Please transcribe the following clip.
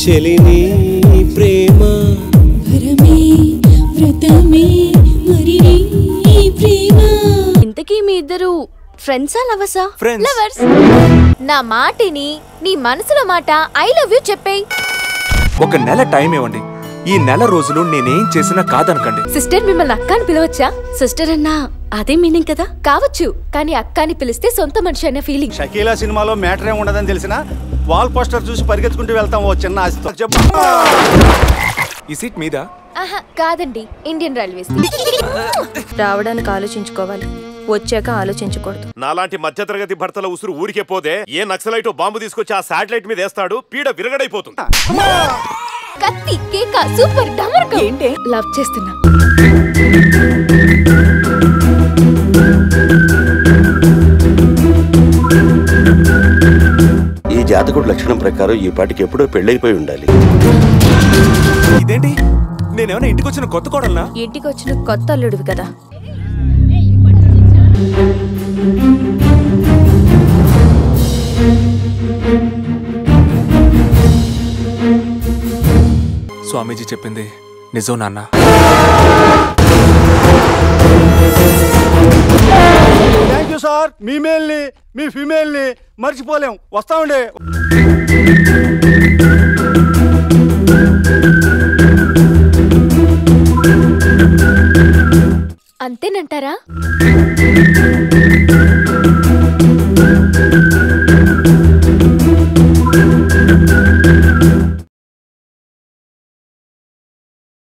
చెలిని ప్రేమ వరమే వ్రతమే మరి నీ ప్రేమ. ఇంతకీ మీ ఇద్దరు ఫ్రెండ్సా లవర్సా? లవర్స్. నా మాటిని నీ మనసులో మాట ఐ లవ్ యూ చెప్పేయ్. ఒక నెల టైం ఇవ్వండి. ఈ నెల రోజులు నేనేం చేసినా కాదనకండి. సిస్టర్ మిమ్మల్ని అక్క అని పిలవచ్చా? సిస్టర్ అన్నా అదే మీనింగ్ కదా. కావచ్చు, కానీ అక్క అని పిలిస్తే సొంత మనిషి అనే ఫీలింగ్. షకీలా సినిమాలో మ్యాటర్ ఏమి ఉండదని తెలిసినా వాల్ పోస్టర్ చూసి పరిగెత్తుకుంటూ వెళ్తాం ఓ చిన్న ఆశతో. చెప్పు. ఈ సీట్ మీద? ఆహా కాదండి, ఇండియన్ రైల్వేస్. రావడానికి ఆలోచించుకోవాలి, వచ్చాక ఆలోచించకూడదు. నాలాంటి మధ్యతరగతి భర్తల ఉసురు ఊరికే పోదే ఏ నక్సలైట్ బాంబు తీసుకొచ్చి ఆ శాటిలైట్ మీద వేస్తాడు, పీడ విరగడైపోతుంది. కత్తి కేక సూపర్ డమరకం. ఏంటే లవ్ చేస్తున్నా. ఈ జాతకుడు లక్షణం ప్రకారం ఈ పాటికి ఎప్పుడో పెళ్ళైపోయి ఉండాలి. ఇదేంటి, నేనేమైనా ఇంటికి వచ్చిన కొత్త కోడల్నా? ఇంటికి వచ్చిన కొత్త అల్లుడివి కదా. స్వామీజీ చెప్పింది నిజం నాన్న. Thank you sir. మీ మేల్ని మీ ఫీమేల్ని మర్చిపోలేం. వస్తామండి. అంతేనంటారా?